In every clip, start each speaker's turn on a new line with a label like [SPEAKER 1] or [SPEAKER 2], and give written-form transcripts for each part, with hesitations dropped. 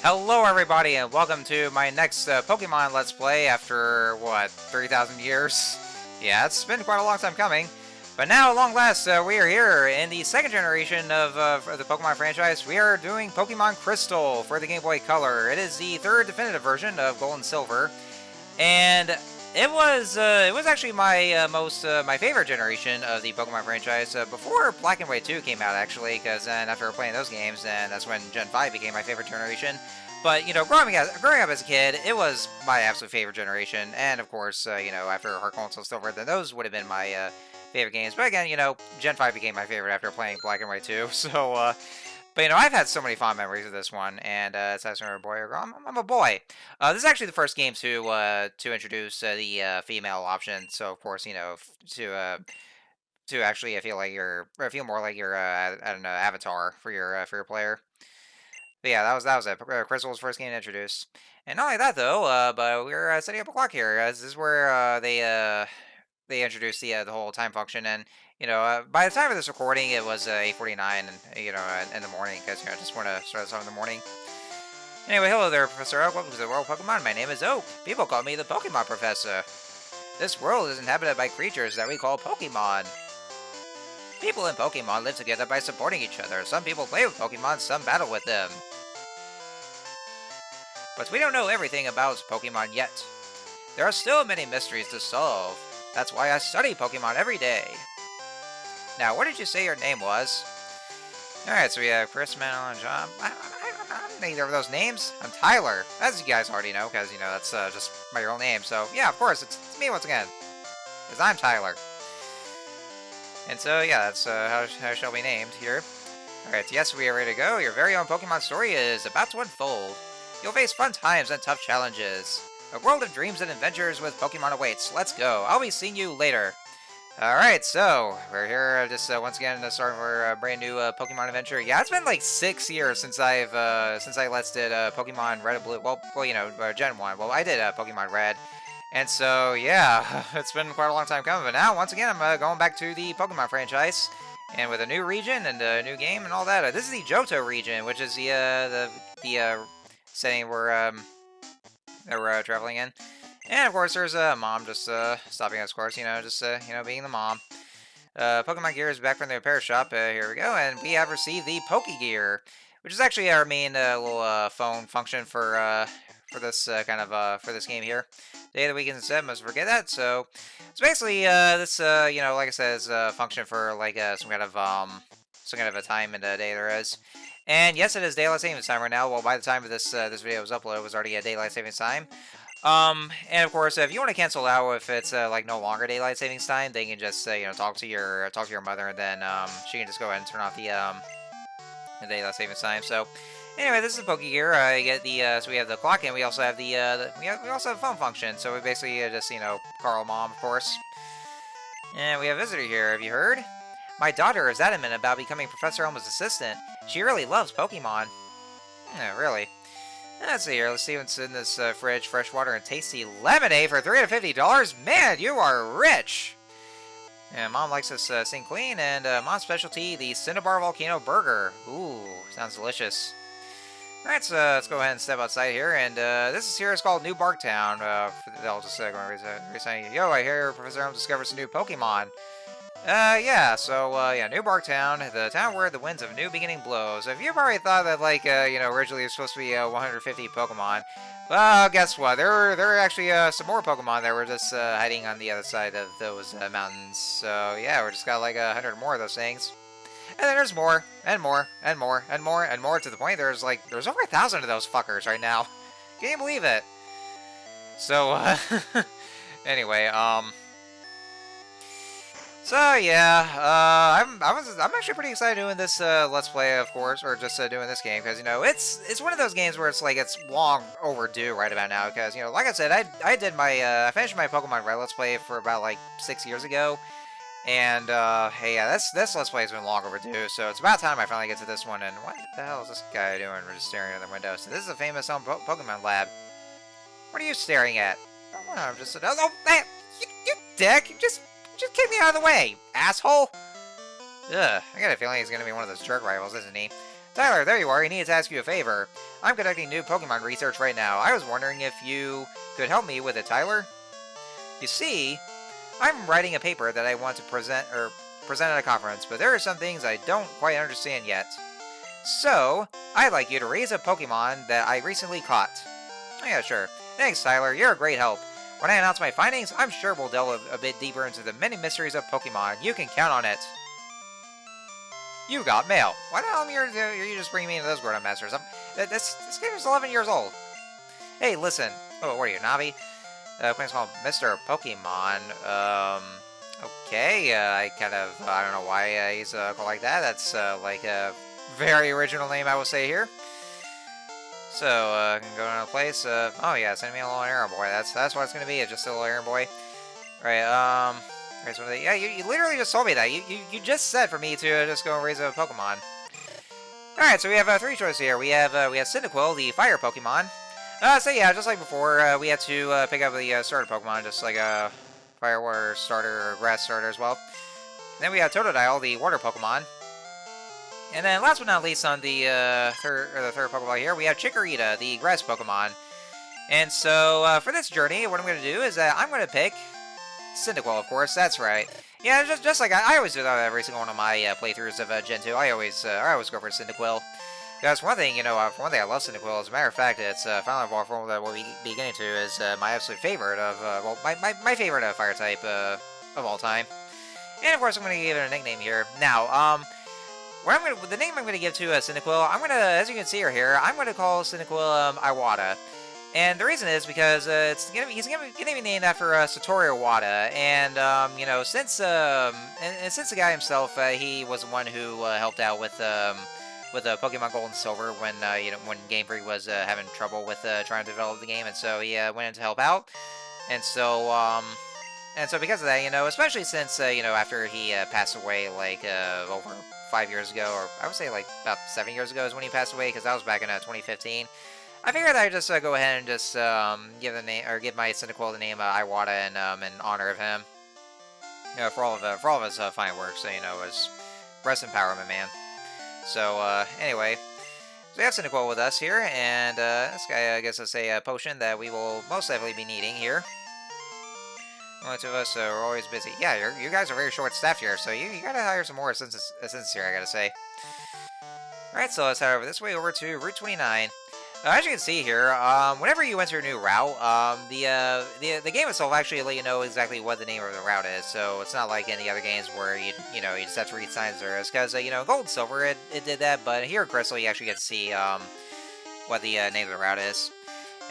[SPEAKER 1] Hello everybody and welcome to my next Pokemon Let's Play after, what, 3,000 years? Yeah, it's been quite a long time coming. But now, at long last, we are here in the second generation of the Pokemon franchise. We are doing Pokemon Crystal for the Game Boy Color. It is the third definitive version of Gold and Silver. And it was actually my my favorite generation of the Pokemon franchise before Black and White 2 came out, actually, because then after playing those games, then that's when Gen 5 became my favorite generation. But, you know, growing up as a kid, it was my absolute favorite generation, and of course, you know, after Heart Gold and Silver, then those would have been my favorite games. But again, you know, Gen 5 became my favorite after playing Black and White 2, so, but, you know, I've had so many fond memories of this one, and it's actually a boy or girl. I'm a boy. This is actually the first game to introduce the female option. So, of course, you know, to actually feel like feel more like your I don't know, avatar for your player. But yeah, that was it. Crystal's first game introduced, and not only that though, but we're setting up a clock here. This is where they introduced the whole time function, and you know, by the time of this recording, it was 8:49, and you know, in the morning, because you know, I just want to start this off in the morning. Anyway, hello there, Professor Elm. Welcome to the world of Pokemon. My name is Oak. People call me the Pokemon Professor. This world is inhabited by creatures that we call Pokemon. People in Pokemon live together by supporting each other. Some people play with Pokemon, some battle with them. But we don't know everything about Pokemon yet. There are still many mysteries to solve. That's why I study Pokemon every day. Now, what did you say your name was? Alright, so we have Chris, Manuel, and John. I don't know either of those names. I'm Tyler. As you guys already know, because, you know, that's just my real name. So, yeah, of course, it's me once again. Because I'm Tyler. And so, yeah, that's how shall be named here. Alright, yes, we are ready to go. Your very own Pokemon story is about to unfold. You'll face fun times and tough challenges. A world of dreams and adventures with Pokemon awaits. Let's go. I'll be seeing you later. Alright, so we're here just once again starting for a brand new Pokemon adventure. Yeah, it's been like 6 years since I last did Pokemon Red and Blue. Well, you know, Gen 1. Well, I did Pokemon Red. And so, yeah, it's been quite a long time coming. But now, once again, I'm going back to the Pokemon franchise. And with a new region and a new game and all that. This is the Johto region, which is the setting we're traveling in. And of course, there's a mom just stopping us, of course, you know, just you know, being the mom. Pokemon Gear is back from the repair shop. Here we go, and we have received the Pokegear, which is actually our main little phone function for this for this game here. Day of the week instead, must forget that. So basically, this you know, like I said, is a function for like some kind of a time and a day there is. And yes, it is daylight savings time right now. Well, by the time of this video was uploaded, it was already a daylight savings time. And of course, if you want to cancel out if it's like no longer daylight savings time, they can just you know, talk to your mother, and then she can just go ahead and turn off the daylight savings time. So anyway, this is Pokegear. You get the so we have the clock, and we also have we also have a phone function. So we basically just, you know, call mom, of course. And we have a visitor here. Have you heard? My daughter is adamant about becoming Professor Elm's assistant. She really loves Pokemon. Yeah, really. Let's see here. Let's see what's in this fridge. Fresh water and tasty lemonade for $350. Man, you are rich. And Mom likes this thing clean. And Mom's specialty, the Cinnabar Volcano Burger. Ooh, sounds delicious. Alright, so let's go ahead and step outside here. And this is called New Barktown. I'll just go and resign. Yo, I hear Professor Elm discovered some new Pokemon. Yeah, so, yeah, New Barktown, the town where the winds of a new beginning blows. If you've already thought that, like, you know, originally it was supposed to be 150 Pokemon, well, guess what? There were actually some more Pokemon that were just hiding on the other side of those mountains. So, yeah, we just got like 100 more of those things. And then there's more, and more, and more, and more, and more, to the point there's over 1,000 of those fuckers right now. Can you believe it? So, anyway, so yeah, I'm actually pretty excited doing this Let's Play, of course, or just doing this game, because, you know, it's one of those games where it's like it's long overdue right about now, because, you know, like I said, I did my I finished my Pokemon Red Let's Play for about like 6 years ago, and hey, yeah, this Let's Play has been long overdue, so it's about time I finally get to this one. And what the hell is this guy doing? We're just staring at the window. So this is a famous Pokemon lab. What are you staring at? Oh, I'm just hey, you dick! Just kick me out of the way, asshole! Ugh, I got a feeling he's gonna be one of those jerk rivals, isn't he? Tyler, there you are. I need to ask you a favor. I'm conducting new Pokemon research right now. I was wondering if you could help me with it, Tyler. You see, I'm writing a paper that I want to present at a conference, but there are some things I don't quite understand yet. So, I'd like you to raise a Pokemon that I recently caught. Oh yeah, sure. Thanks, Tyler. You're a great help. When I announce my findings, I'm sure we'll delve a bit deeper into the many mysteries of Pokemon. You can count on it. You got mail. Why the hell are you just bringing me into those grown-up masters? This game is 11 years old. Hey, listen. Oh, what are you, Navi? Please call Mr. Pokemon. Okay. I don't know why he's called like that. That's like a very original name, I will say here. So, I can go to a place. Oh yeah, send me a little errand boy. That's what it's gonna be. It's just a little errand boy. Right. Yeah, you literally just told me that. You just said for me to just go and raise a Pokemon. All right, so we have 3 choices here. We have Cyndaquil, the fire Pokemon. So yeah, just like before, we had to pick up the starter Pokemon, just like a fire, water starter, or grass starter as well. And then we have Totodile, the water Pokemon. And then last but not least, on the third Pokemon here, we have Chikorita, the grass Pokemon. And so for this journey, what I'm going to do is I'm going to pick Cyndaquil, of course. That's right. Yeah, just like I always do that every single one of my playthroughs of Gen 2. I always go for Cyndaquil. Because for one thing, I love Cyndaquil. As a matter of fact, it's Final Evolve form that we'll be getting to is my absolute favorite of my favorite fire type of all time. And of course, I'm going to give it a nickname here. Now, the name I'm going to give to Cyndaquil, I'm going to, as you can see here, I'm going to call Cyndaquil Iwata. And the reason is because he's going to be named after Satoru Iwata, and since the guy himself, he was the one who helped out with Pokemon Gold and Silver when when Game Freak was having trouble with trying to develop the game, and so he went in to help out, and so because of that, especially since after he passed away like over 5 years ago, or I would say like about 7 years ago is when he passed away, because that was back in 2015. I figured I'd just go ahead and just give my Cyndaquil the name Iwata in honor of him. For all of his fine work. So his rest in power, my man. So anyway, so we have Cyndaquil with us here, and this guy gives us a potion that we will most likely be needing here. Most of us are always busy. Yeah, you guys are very short-staffed here, so you gotta hire some more assistants here, I gotta say. Alright, so let's head over this way over to Route 29. As you can see here, whenever you enter a new route, the game itself will actually let you know exactly what the name of the route is. So it's not like any other games where you just have to read signs there. It's because Gold and Silver it did that, but here in Crystal you actually get to see what the name of the route is.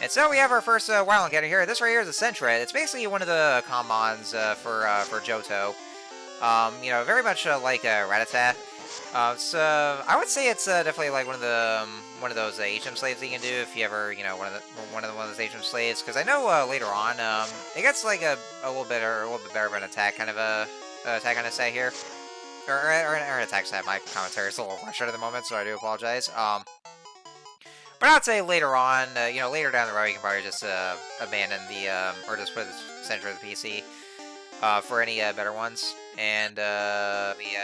[SPEAKER 1] And so we have our first wild encounter here. This right here is a Sentret. It's basically one of the commons for Johto. Very much like Rattata. So I would say it's definitely like one of those HM slaves that you can do if you ever one of those HM slaves, because I know later on it gets like a little bit better of an attack kind of set here, or an attack set. My commentary is a little rushed at the moment, so I do apologize. But I'd say later on, later down the road, you can probably just abandon the or just put the center of the PC for any better ones. And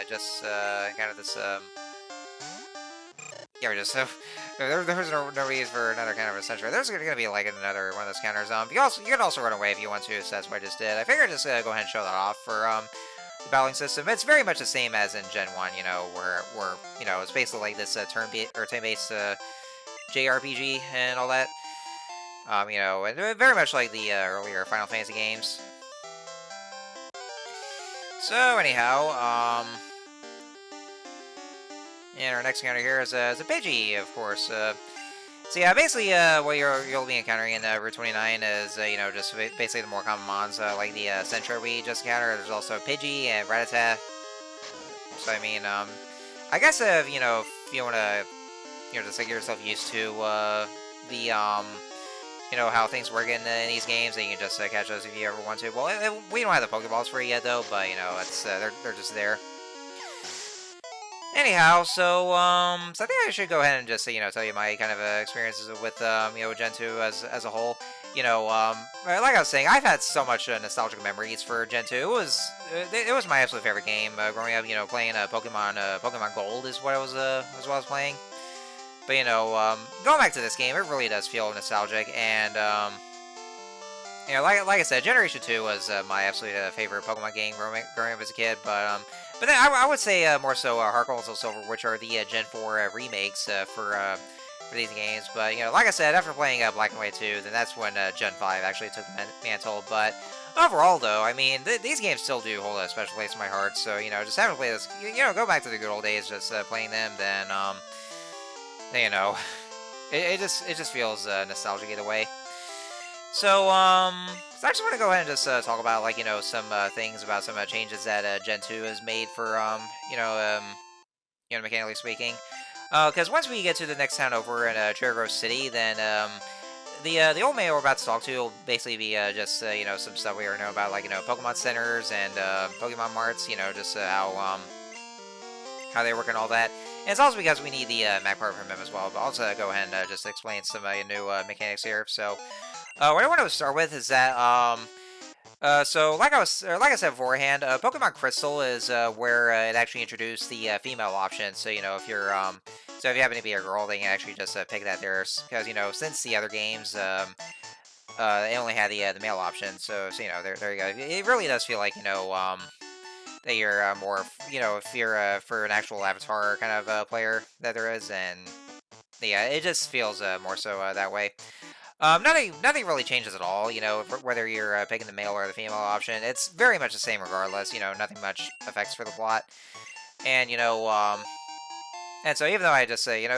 [SPEAKER 1] just kind of this yeah, we just there's no reason for another kind of a Sentret. There's gonna be like another one of those counters. You can also run away if you want to, so that's what I just did. I figured I'd just go ahead and show that off for the battling system. It's very much the same as in Gen 1, where it's basically like this turn-based JRPG and all that. And very much like the earlier Final Fantasy games. So anyhow, and our next encounter here is a Pidgey, of course. So yeah, basically what you'll be encountering in Route 29 is just basically the more common mons like the Sentret we just encountered. There's also Pidgey and Rattata. So I mean, I guess if you want to just get yourself used to the how things work in these games, and you can just catch those if you ever want to. Well, we don't have the Pokeballs for it yet, though, but, it's they're just there. Anyhow, so I think I should go ahead and just, tell you my kind of experiences with, Gen 2 as a whole. Like I was saying, I've had so much nostalgic memories for Gen 2. It was my absolute favorite game growing up. Playing Pokemon Gold is what I was playing. But, going back to this game, it really does feel nostalgic, and, like I said, Generation 2 was my absolute favorite Pokemon game growing up as a kid, but then I would say more so Heart Gold and Soul Silver, which are the Gen 4 remakes for these games. But, like I said, after playing Black and White 2, then that's when Gen 5 actually took the mantle. But overall, though, I mean, these games still do hold a special place in my heart. So, just having to play this, go back to the good old days, just playing them, then, it just feels nostalgic either way. So I just want to go ahead and just talk about, like, some things about some changes that Gen 2 has made for, mechanically speaking. Because once we get to the next town over in Cherry Grove City, then the old man we're about to talk to will basically be just some stuff we already know about, like Pokemon centers and Pokemon marts, just how they work and all that. And it's also because we need the map part from him as well. But I'll also go ahead and just explain some new mechanics here. So what I want to start with is that so like I said beforehand, Pokemon Crystal is where it actually introduced the female option. So if you're so if you happen to be a girl, they can actually just pick that there, because since the other games they only had the male option. So there you go. It really does feel like that you're more if you're for an actual Avatar kind of player that there is, and yeah, it just feels more so that way. Nothing really changes at all, whether you're picking the male or the female option. It's very much the same regardless, nothing much affects for the plot. And, and so even though I just say,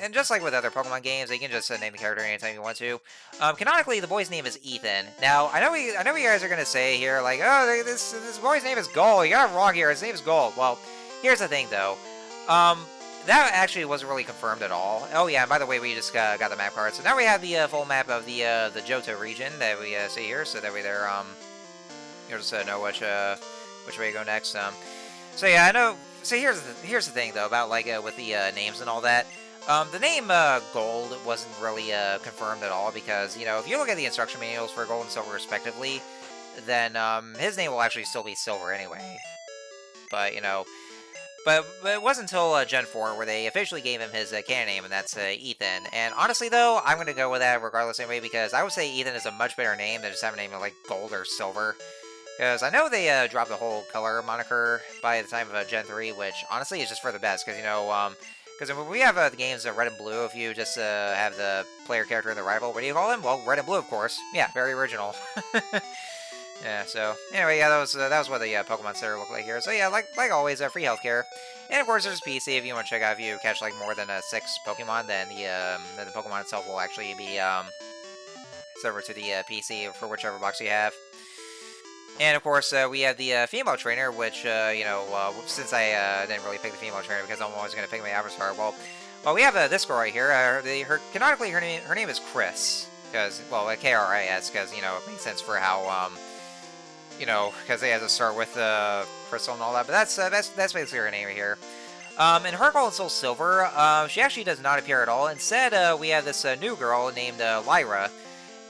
[SPEAKER 1] and just like with other Pokemon games, you can just name the character anytime you want to. Canonically, the boy's name is Ethan. Now, I know you guys are going to say here, like, oh, this boy's name is Gold. You got it wrong here. His name is Gold. Well, here's the thing, though. That actually wasn't really confirmed at all. Oh yeah, and by the way, we just got the map card. So now we have the full map of the Johto region that we see here. So that way there, you'll just know which way to go next. So yeah, I know. So here's the thing though about like with the names and all that. The name Gold wasn't really confirmed at all, because if you look at the instruction manuals for Gold and Silver respectively, then his name will actually still be Silver anyway. But But it wasn't until Gen 4 where they officially gave him his canon name, and that's Ethan. And honestly, though, I'm going to go with that regardless anyway, because I would say Ethan is a much better name than just having a name like Gold or Silver. Because I know they dropped the whole color moniker by the time of Gen 3, which honestly is just for the best, because, because when we have the games Red and Blue, if you just have the player character and the rival, what do you call them? Well, Red and Blue, of course. Yeah, very original. Yeah, so, anyway, yeah, that was what the Pokemon Center looked like here. So, yeah, like always, free healthcare. And, of course, there's PC if you want to check out. If you catch, like, more than 6 Pokemon, then the Pokemon itself will actually be served to the PC for whichever box you have. And, of course, we have the female trainer, which, since I didn't really pick the female trainer because I'm always going to pick my Avatar, well, we have this girl right here. Canonically, her name is Chris. Because, well, K-R-I-S, because, it makes sense for how, because they have to start with Crystal and all that. But that's basically her name right here. In Heart Gold and Soul Silver, she actually does not appear at all. Instead, we have this new girl named Lyra,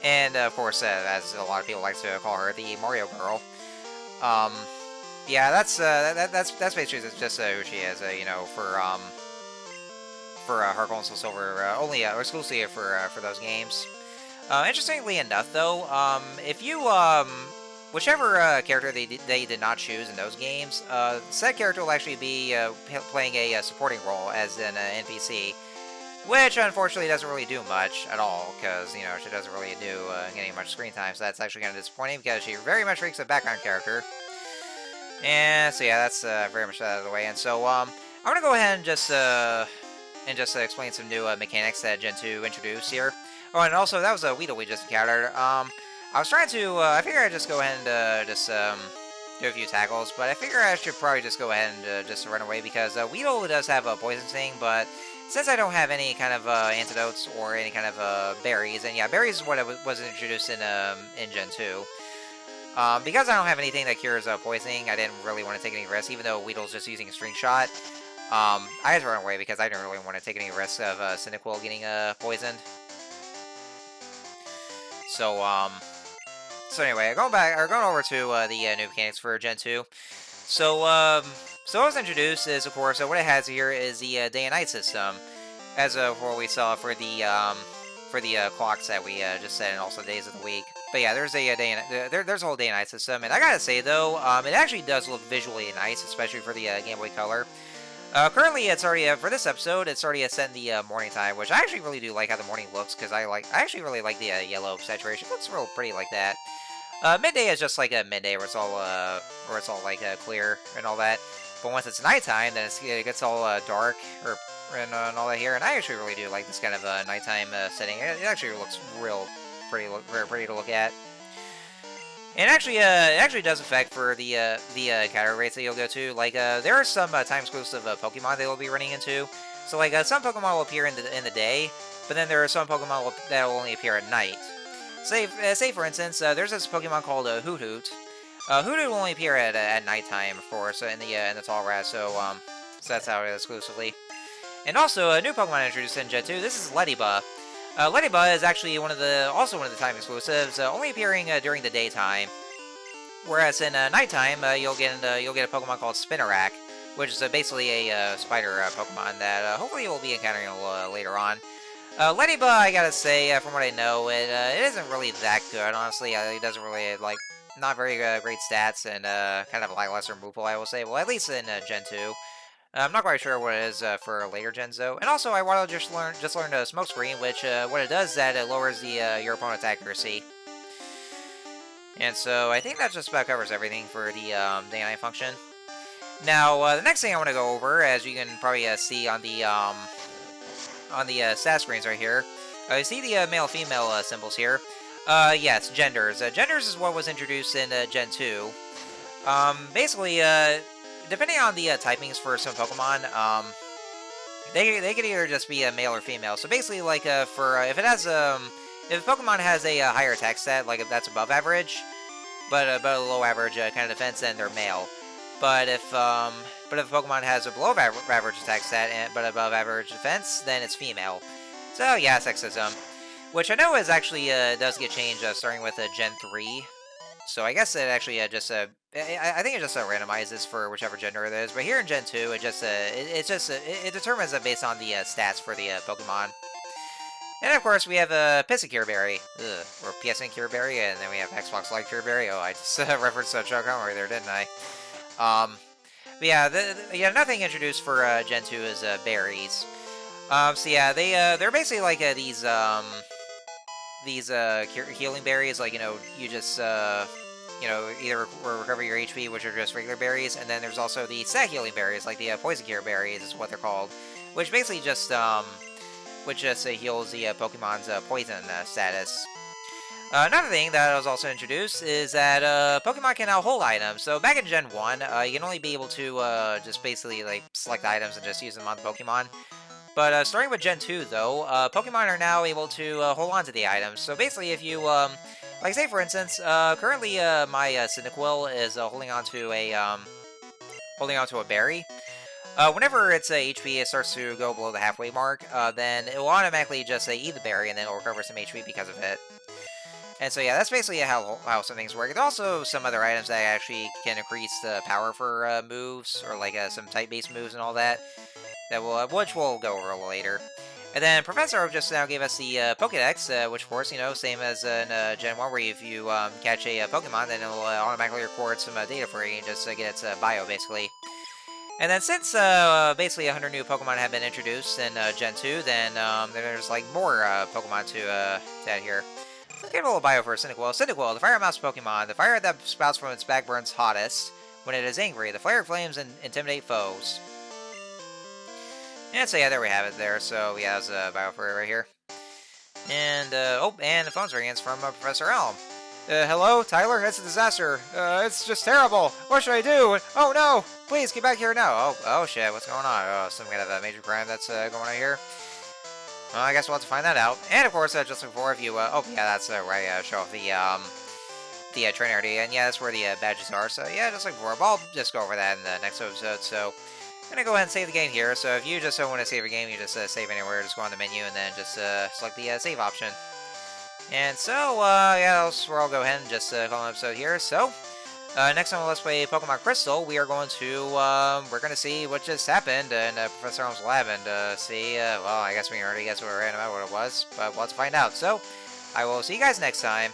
[SPEAKER 1] and of course, as a lot of people like to call her, the Mario Girl. Yeah, that's basically just who she is. For Heart Gold and Soul Silver, only exclusively for those games. Interestingly enough, though, if you whichever character they did not choose in those games, said character will actually be playing a supporting role as an NPC, which unfortunately doesn't really do much at all, because she doesn't really do getting much screen time. So that's actually kind of disappointing, because she very much makes a background character. And so yeah, that's very much that out of the way. And so I'm gonna go ahead and just explain some new mechanics that Gen 2 introduced here. Oh, and also, that was a Weedle we just encountered. I was trying to, I figured I'd just go ahead and just do a few tackles, but I figure I should probably just go ahead and just run away, because Weedle does have a poison sting, but since I don't have any kind of antidotes or any kind of berries, and yeah, berries is what was introduced in Gen 2. Because I don't have anything that cures poisoning, I didn't really want to take any risks, even though Weedle's just using a string shot. I had to run away because I didn't really want to take any risks of Cyndaquil getting poisoned. So anyway, going over to the new mechanics for Gen 2. So what was introduced is, of course, what it has here is the day and night system. as of what we saw for the clocks that we just set, and also days of the week. But yeah, there's a day and there's a whole day and night system, and I gotta say though, it actually does look visually nice, especially for the Game Boy Color. Currently, it's already for this episode. It's already set in the morning time, which I actually really do like how the morning looks, because I actually really like the yellow saturation. It looks real pretty like that. Midday is just like a midday where it's all like clear and all that. But once it's nighttime, then it gets all dark and all that here. And I actually really do like this kind of nighttime setting. It actually looks real pretty, very pretty to look at. And actually, it actually does affect for the category rates that you'll go to. Like, there are some time exclusive Pokemon they will be running into. So, like, some Pokemon will appear in the day, but then there are some Pokemon that will only appear at night. Say for instance, there's this Pokemon called Hoot Hoot. Hoot Hoot will only appear at nighttime, of course, in the Tall Grass. So that's how it is exclusively. And also, a new Pokemon introduced in Gen 2. This is Ledyba. Ledyba is actually also one of the time exclusives, only appearing during the daytime. Whereas in nighttime, you'll get a Pokemon called Spinarak, which is basically a spider Pokemon that hopefully you'll be encountering later on. Ledyba, I gotta say, from what I know, it isn't really that good. Honestly, it doesn't really not very great stats and kind of a lackluster move pool, I will say. Well, at least in Gen 2. I'm not quite sure what it is for later gens though. And also, I want to just learn Smoke Screen, which what it does is that it lowers the your opponent's accuracy. And so I think that just about covers everything for the day-night function. Now, the next thing I want to go over, as you can probably see on the stat screens right here, you see the male-female symbols here. Yes, genders. Genders is what was introduced in Gen 2. Basically, depending on the typings for some Pokemon, they could either just be a male or female. So basically, like if a Pokemon has a higher attack stat, like if that's above average, but a low average kind of defense, then they're male. But if a Pokemon has a below average attack stat but above average defense, then it's female. So yeah, sexism, which I know is actually does get changed starting with Gen 3. So I guess it actually I think it just randomizes for whichever gender it is. But here in Gen 2, it determines it based on the stats for the Pokemon. And of course, we have a Piscicure Berry, or PSN Cure Berry, and then we have Xbox Live Cure Berry. Oh, I just referenced Chuck Conroy there, didn't I? But yeah, nothing introduced for Gen 2 is berries. So yeah, they're basically like these healing berries. Like, you just either recover your HP, which are just regular berries, and then there's also the stat healing berries, like the Poison Cure berries is what they're called, which basically just heals the Pokemon's poison status. Another thing that was also introduced is that Pokemon can now hold items. So back in Gen 1, you can only be able to just basically select items and just use them on the Pokemon. But starting with Gen 2, though, Pokemon are now able to hold on to the items. So basically, if you, like say for instance, currently my Cyndaquil is holding on to a berry. Whenever its HP starts to go below the halfway mark, then it will automatically just eat the berry, and then it will recover some HP because of it. And so yeah, that's basically how some things work. There's also some other items that actually can increase the power for moves, or some type-based moves and all that. Which we'll go over a little later. And then Professor Elm just now gave us the Pokédex, which of course, same as in Gen 1, where if you catch a Pokemon, then it'll automatically record some data for you and just get its bio, basically. And then since basically 100 new Pokemon have been introduced in Gen 2, then there's more Pokemon to add here. Let's give a little bio for Cyndaquil. Cyndaquil, the Fire Mouse Pokemon. The fire that spouts from its back burns hottest. When it is angry, the flare flames and intimidate foes. And so yeah, there we have it there. So yeah, that's a bio for it right here. And and the phone's ringing. It's from Professor Elm. Hello, Tyler? It's a disaster. It's just terrible. What should I do? Oh no! Please get back here now. Oh shit, what's going on? Oh, some kind of a major crime that's going on here. Well, I guess we'll have to find that out. And of course, just before, if you oh yeah, that's right. Show off the trainer area, and yeah, that's where the badges are. So yeah, just like before, I'll just go over that in the next episode. So I'm gonna go ahead and save the game here. So if you just don't want to save a game, you just save anywhere. Just go on the menu and then just select the save option. And so yeah, that's where I'll go ahead and just call an episode here. So Next time, let's play Pokemon Crystal. We are going to we're going to see what just happened in Professor Elm's lab and see. Well, I guess we already guessed what right about what it was, but we'll have to find out. So, I will see you guys next time.